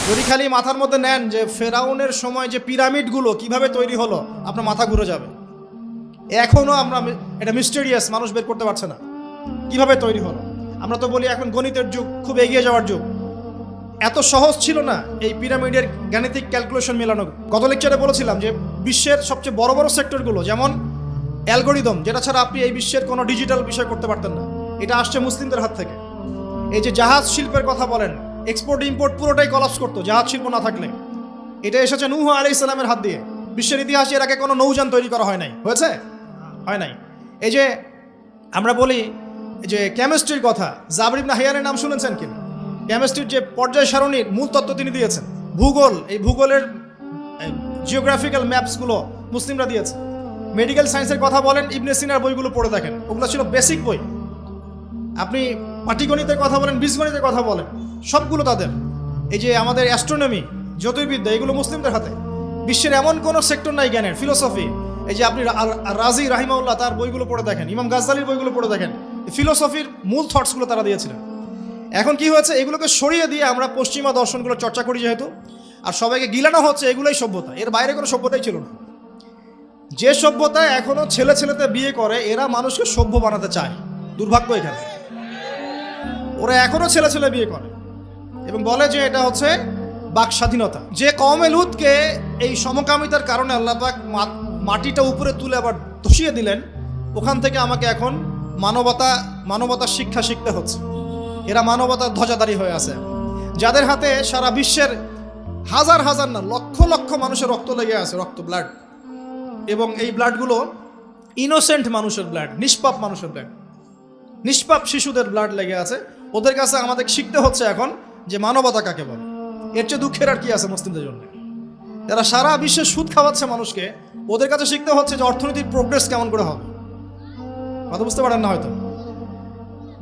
যদি খালি মাথার মধ্যে নেন যে ফেরাউনের সময় যে পিরামিডগুলো কিভাবে তৈরি হলো, আপনার মাথা ঘুরে যাবে। এখনও আমরা এটা মিস্টেরিয়াস, মানুষ বের করতে পারছে না কিভাবে তৈরি হলো। আমরা তো বলি এখন গণিতের যুগ, খুব এগিয়ে যাওয়ার যুগ। এত সহজ ছিল না এই পিরামিডের গাণিতিক ক্যালকুলেশন মেলানো। গত লেকচারে বলেছিলাম যে বিশ্বের সবচেয়ে বড় বড় সেক্টরগুলো, যেমন অ্যালগোরিদম, যেটা ছাড়া আপনি এই বিশ্বের কোনো ডিজিটাল বিষয় করতে পারতেন না, এটা আসছে মুসলিমদের হাত থেকে। এই যে জাহাজ শিল্পের কথা বলেন, এক্সপোর্ট ইম্পোর্ট পুরোটাই কলাপস করতো জাহাজ শিল্প না থাকলে। এটা এসেছে নূহ আলাইহিস সালামের হাত দিয়ে। বিশ্বের ইতিহাসে এর আগে কোনো নৌযান তৈরি করা হয় নাই, হয়েছে? হয় নাই। এই যে আমরা বলি যে কেমিস্ট্রির কথা, জাবর ইবনে হাইয়ানের নাম শুনেছেন কিনা? কেমিস্ট্রির যে পর্যায় সারণীর মূল তত্ত্ব তিনি দিয়েছেন। ভূগোল, এই ভূগোলের জিওগ্রাফিক্যাল ম্যাপসগুলো মুসলিমরা দিয়েছে। মেডিকেল সায়েন্সের কথা বলেন, ইবনে সিনার বইগুলো পড়ে দেখেন, ওগুলো ছিল বেসিক বই। আপনি পাটিগণিতের কথা বলেন, বীজগণিতের কথা বলেন, সবগুলো তাদের। এই যে আমাদের অ্যাস্ট্রোনমি, জ্যোতির্বিদ্যা, এগুলো মুসলিমদের হাতে। বিশ্বের এমন কোনো সেক্টর নাই জ্ঞানের। ফিলোসফি, এই যে আপনি রাজি রাহিমাউল্লাহ তার বইগুলো পড়ে দেখেন, ইমাম গাজ্জালির বইগুলো পড়ে দেখেন, ফিলোসফির মূল থটসগুলো তারা দিয়েছিলেন। এখন কি হয়েছে, এগুলোকে সরিয়ে দিয়ে আমরা পশ্চিমা দর্শনগুলো চর্চা করি যেহেতু, আর সবাইকে গিলানো হচ্ছে এগুলোই সভ্যতা, এর বাইরে কোনো সভ্যতাই ছিল না। যে সভ্যতায় এখনো ছেলে ছেলেতে বিয়ে করে, এরা মানুষকে সভ্য বানাতে চায়। দুর্ভাগ্য এখানে, ওরা এখনো ছেলে ছেলে বিয়ে করে এবং বলে যে এটা হচ্ছে বাক স্বাধীনতা। যে কওমে লুতকে এই সমকামিতার কারণে আল্লাহ পাক মাটিটা উপরে তুলে আবার ধসিয়ে দিলেন, ওখান থেকে আমাকে এখন মানবতার শিক্ষা শিখতে হচ্ছে। এরা মানবতার ধ্বজাধারী হয়ে আছে, যাদের হাতে সারা বিশ্বের হাজার হাজার না লক্ষ লক্ষ মানুষের রক্ত লেগে আছে, রক্ত, ব্লাড। এবং এই ব্লাডগুলো ইনোসেন্ট মানুষের ব্লাড, নিষ্পাপ মানুষের ব্লাড, নিষ্পাপ শিশুদের ব্লাড লেগে আছে। ওদের কাছে আমাদের শিখতে হচ্ছে এখন যে মানবতা কাকে বলে। এর চেয়ে দুঃখের আর কি আছে মুসলিমদের জন্য? যারা সারা বিশ্বে সুদ খাওয়াচ্ছে মানুষকে, ওদের কাছে শিখতে হচ্ছে যে অর্থনীতির প্রোগ্রেস কেমন করে হবে। কথা বুঝতে পারেন না হয়তো,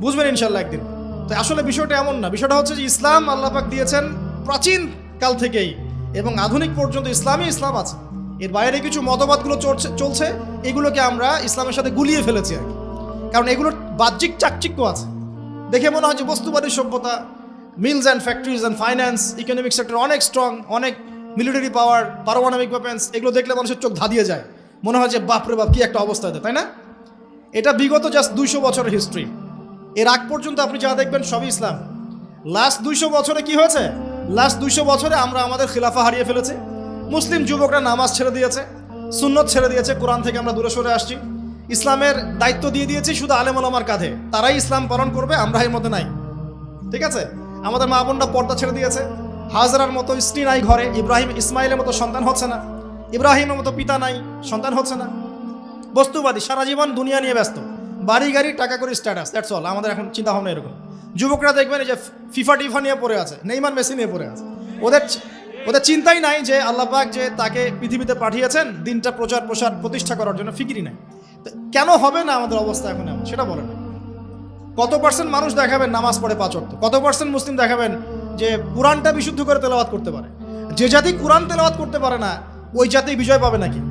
বুঝবেন ইনশাল্লাহ একদিন। তো আসলে বিষয়টা এমন না, বিষয়টা হচ্ছে যে ইসলাম আল্লাহ পাক দিয়েছেন প্রাচীন কাল থেকেই, এবং আধুনিক পর্যন্ত ইসলাম আছে। এর বাইরে কিছু মতবাদগুলো চলছে, এগুলোকে আমরা ইসলামের সাথে গুলিয়ে ফেলেছি আর কি। কারণ এগুলোর বাহ্যিক চাকচিক্য আছে, দেখে মনে হয় যে বস্তুবাদী সভ্যতা, mills and factories and finance, economic sector অনেক স্ট্রং, অনেক মিলিটারি পাওয়ার, পারমাণবিক ওয়েপেন্স, এগুলো দেখলে মানুষের চোখ ধাঁধিয়ে যায়, মনে হয় যে বাপরে বাপ কি একটা অবস্থা হতে, তাই না? এটা বিগত জাস্ট 200 বছরের হিস্ট্রি। এর আগ পর্যন্ত আপনি যা দেখবেন সবই ইসলাম। লাস্ট 200 বছরে কি হয়েছে? লাস্ট 200 বছরে আমরা আমাদের খিলাফা হারিয়ে ফেলেছি। মুসলিম যুবকরা নামাজ ছেড়ে দিয়েছে, সুন্নত ছেড়ে দিয়েছে, কোরআন থেকে আমরা দূরে সরে আসছি। ইসলামের দায়িত্ব দিয়ে দিয়েছি শুধু আলেম ওলামার কাঁধে, তারাই ইসলাম পালন করবে, আমরা এর মধ্যে নাই। ঠিক আছে? আমাদের মা বোনরা পর্দা ছেড়ে দিয়েছে, হাজরার মতো স্ত্রী নাই ঘরে, ইসমাইলের মতো সন্তান হচ্ছে না, ইব্রাহিমের মতো পিতা নাই, সন্তান হচ্ছে না। বস্তুবাদী, সারা জীবন দুনিয়া নিয়ে ব্যস্ত, বাড়ি গাড়ি, টাকা করে, স্ট্যাটাস, দ্যাটস অল। আমাদের এখন চিন্তা ভাবনা এরকম। যুবকরা দেখবেন এই যে ফিফা নিয়ে পড়ে আছে, নেইমার মেসি নিয়ে পড়ে আছে। ওদের চিন্তাই নাই যে আল্লাহ পাক যে তাকে পৃথিবীতে পাঠিয়েছেন দিনটা প্রচার প্রসার প্রতিষ্ঠা করার জন্য, ফিকিরই নাই। কেন হবে না আমাদের অবস্থা এখন এমন, সেটা বলেন। কত পার্সেন্ট মানুষ দেখাবেন নামাজ পড়ে 5 ওয়াক্ত? কত পার্সেন্ট মুসলিম দেখাবেন যে কোরআনটা বিশুদ্ধ করে তেলাওয়াত করতে পারে? যে জাতি কোরআন তেলাওয়াত করতে পারে না, ওই জাতি বিজয় পাবে নাকি?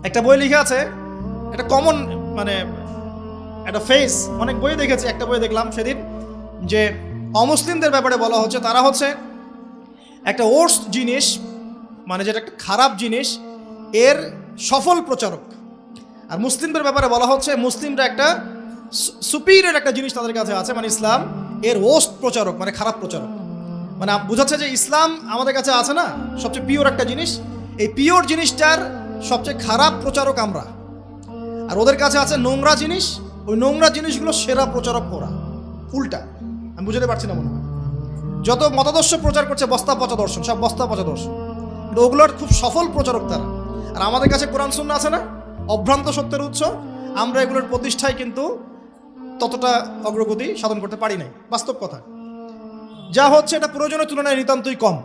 একটা বই লিখে আছে, একটা কমন মানে একটা ফেস, অনেক বই দেখেছি, একটা বই দেখলাম সেদিন যে অমুসলিমদের ব্যাপারে বলা হচ্ছে তারা হচ্ছে একটা ওর্স্ট জিনিস, মানে যেটা একটা খারাপ জিনিস, এর সফল প্রচারক। আর মুসলিমদের ব্যাপারে বলা হচ্ছে মুসলিমরা একটা সুপিরিয়র একটা জিনিস তাদের কাছে আছে, মানে ইসলাম, এর ওর্স্ট প্রচারক, মানে খারাপ প্রচারক। মানে বোঝাচ্ছে যে ইসলাম আমাদের কাছে আছে না, সবচেয়ে পিওর একটা জিনিস, এই পিওর জিনিসটার সবচেয়ে খারাপ প্রচারক আমরা। আর ওদের কাছে আছে নোংরা জিনিস, ওই নোংরা জিনিসগুলো সেরা প্রচারক ওরা। উল্টা, আমি বুঝতে পারছি না মনে হয়। যত মতাদর্শ প্রচার করছে বস্তা পচা দর্শন, সব বস্তা পচা দর্শন, কিন্তু ওগুলোর খুব সফল প্রচারক তারা। আর আমাদের কাছে কোরআন সুন্নাহ আছে না, অভ্রান্ত সত্যের উৎস, আমরা এগুলোর প্রতিষ্ঠায় কিন্তু ততটা অগ্রগতি সাধন করতে পারি নাই। বাস্তব কথা, যা হচ্ছে এটা প্রয়োজনের তুলনায় নিতান্তই কম।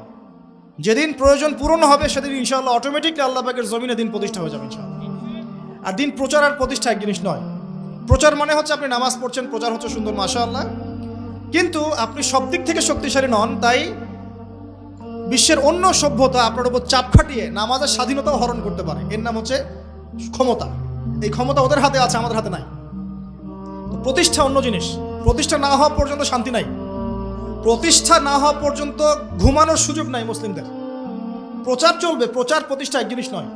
যেদিন প্রয়োজন পূরণ হবে সেদিন ইনশাআল্লাহ অটোমেটিকলি আল্লাহ পাকের জমিনে দিন প্রতিষ্ঠা হয়ে যাবে ইনশাআল্লাহ। আর দিন প্রচার আর প্রতিষ্ঠা এক জিনিস নয়। প্রচার মানে হচ্ছে আপনি নামাজ পড়ছেন, প্রচার হচ্ছে সুন্দর, মাশাআল্লাহ, কিন্তু আপনি সব দিক থেকে শক্তিশালী নন। তাই বিশ্বের অন্য সভ্যতা আপনার উপর চাপ খাটিয়ে নামাজের স্বাধীনতাও হরণ করতে পারে। এর নাম হচ্ছে ক্ষমতা। এই ক্ষমতা ওদের হাতে আছে, আমাদের হাতে নাই। তো প্রতিষ্ঠা অন্য জিনিস, প্রতিষ্ঠা না হওয়া পর্যন্ত শান্তি নাই। প্রতিষ্ঠা না হওয়া পর্যন্ত ঘুমানোর সুযোগ নাই মুসলিমদের। প্রচার চলবে, প্রচার প্রতিষ্ঠা এক জিনিস নয়।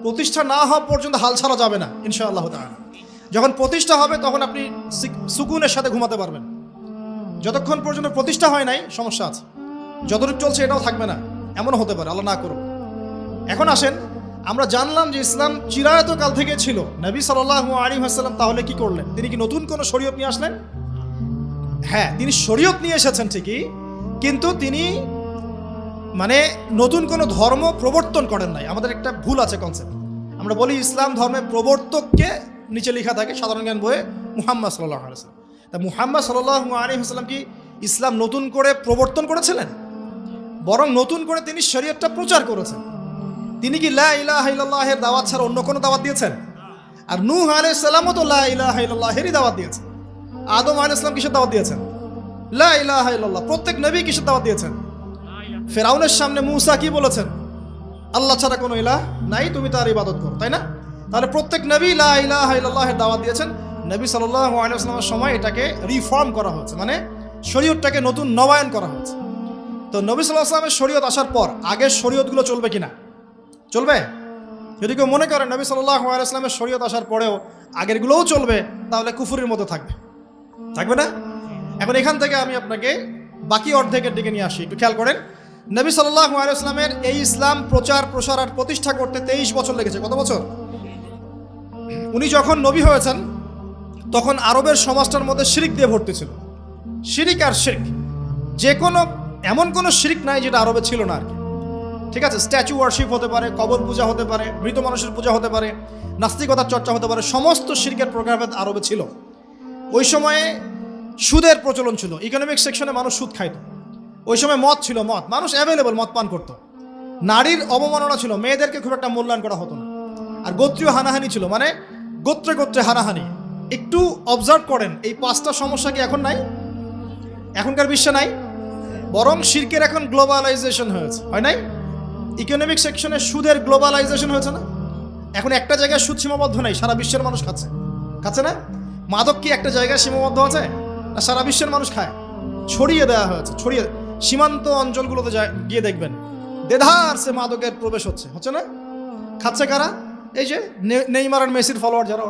প্রতিষ্ঠা না হওয়া পর্যন্ত হাল ছাড়া যাবে না ইনশাআল্লাহ তাআলা। যখন প্রতিষ্ঠা হবে তখন আপনি সুকুনের সাথে ঘুমাতে পারবেন। যতক্ষণ পর্যন্ত প্রতিষ্ঠা হয় নাই সমস্যা আছে, যতটুকু চলছে এটাও থাকবে না, এমনও হতে পারে, আল্লাহ না করুন। এখন আসেন, আমরা জানলাম যে ইসলাম চিরায়তকাল থেকে ছিল। নবী সাল্লাল্লাহু আলাইহি ওয়াসাল্লাম তাহলে কি করলেন? তিনি কি নতুন কোনো শরীয়ত নিয়ে আসলেন? হ্যাঁ, তিনি শরীয়ত নিয়ে এসেছেন ঠিকই, কিন্তু তিনি মানে নতুন কোনো ধর্ম প্রবর্তন করেন নাই। আমাদের একটা ভুল আছে কনসেপ্ট। আমরা বলি ইসলাম ধর্মের প্রবর্তককে নিচে লেখা থাকে সাধারণ জ্ঞান বইয়ে মুহাম্মদ সাল্লাল্লাহু আলাইহি ওয়াসাল্লাম। তা মুহাম্মদ সাল্লাল্লাহু আলাইহি ওয়াসাল্লাম কি ইসলাম নতুন করে প্রবর্তন করেছিলেন? বরং নতুন করে তিনি শরীয়তটা প্রচার করেছেন। তিনি কি লা ইলাহা ইল্লাল্লাহের দাওয়াত ছাড়া অন্য কোনো দাওয়াত দিয়েছেন? আর নূহ আলাইহিস সালামও তো লা ইলাহা ইল্লাল্লাহেরই দাওয়াত দিয়েছেন। আদম আলাইহিস সালাম কিসের দাওয়াত দিয়েছেন? লা ইলাহা ইল্লাল্লাহ। প্রত্যেক নবী কিসের দাওয়াত দিয়েছেন? ফেরাউনের সামনে মূসা কি বলেছেন? আল্লাহ ছাড়া কোনো ইলাহ নাই, তুমি তার ইবাদত করো, তাই না? তাহলে প্রত্যেক নবী লা ইলাহা ইল্লাল্লাহের দাওয়াত দিয়েছেন। নবী সাল্লাল্লাহু আলাইহি ওয়াসাল্লামের সময় এটাকে রিফর্ম করা হয়েছে, মানে শরীয়তটাকে নতুন নবায়ন করা হয়েছে। তো নবী সাল্লাল্লাহু আলাইহি ওয়াসাল্লামের শরীয়ত আসার পর আগের শরীয়তগুলো চলবে কিনা? চলবে? যদি কেউ মনে করে নবী সাল্লাল্লাহু আলাইহি ওয়াসাল্লামের শরীয়ত আসার পরেও আগেরগুলোও চলবে, তাহলে কুফরের মতো থাকবে, থাকবে না? এখন এখান থেকে আমি আপনাকে বাকি অর্ধেকের দিকে নিয়ে আসি, একটু খেয়াল করেন। নবী সাল্লাল্লাহু আলাইহি ওয়াসাল্লামের এই ইসলাম প্রচার প্রসার আর প্রতিষ্ঠা করতে 23 বছর লেগেছে। কত বছর? উনি যখন নবী হয়েছেন তখন আরবের সমাজটার মধ্যে শিরিক দিয়ে ভর্তি ছিল। শিরিক আর শিরক, যে কোনো এমন কোনো শিরিক নাই যেটা আরবে ছিল না আর কি। ঠিক আছে, স্ট্যাচু ওয়ার্শিপ হতে পারে, কবর পূজা হতে পারে, মৃত মানুষের পূজা হতে পারে, নাস্তিকতার চর্চা হতে পারে, সমস্ত শিরকের প্রকারভেদ আরবে ছিল। ওই সময়ে সুদের প্রচলন ছিল, ইকোনমিক সেকশনে মানুষ সুদ খাইত। ওই সময় মদ ছিল, মদ মানুষ অ্যাভেলেবল মদ পান করত। নারীর অবমাননা ছিল, মেয়েদেরকে খুব একটা মূল্যায়ন করা হতো না। আর গোত্রীয় হানাহানি ছিল, মানে গোত্রে গোত্রে হানাহানি। একটু অবজার্ভ করেন, এই 5টা সমস্যা কি এখন নাই? এখনকার বিশ্বে নাই। বরং শিরকের এখন গ্লোবালাইজেশন হয়েছে, হয় নাই? ইকোনমিক সেকশনে সুদের গ্লোবালাইজেশন হয়েছে না? এখন একটা জায়গায় সুদ সীমাবদ্ধ নাই, সারা বিশ্বের মানুষ খাচ্ছে, খাচ্ছে না? মাদক কি একটা জায়গায় সীমাবদ্ধ আছে? না, সারা বিশ্বের মানুষ খায়, ছড়িয়ে দেওয়া হয়েছে। ছড়িয়ে সীমান্ত অঞ্চলগুলোতে গিয়ে দেখবেন দেধার সে মাদকের প্রবেশ হচ্ছে, হচ্ছে না? খাচ্ছে কারা? এই যে নেইমার আর মেসির ফলোয়ার যারা,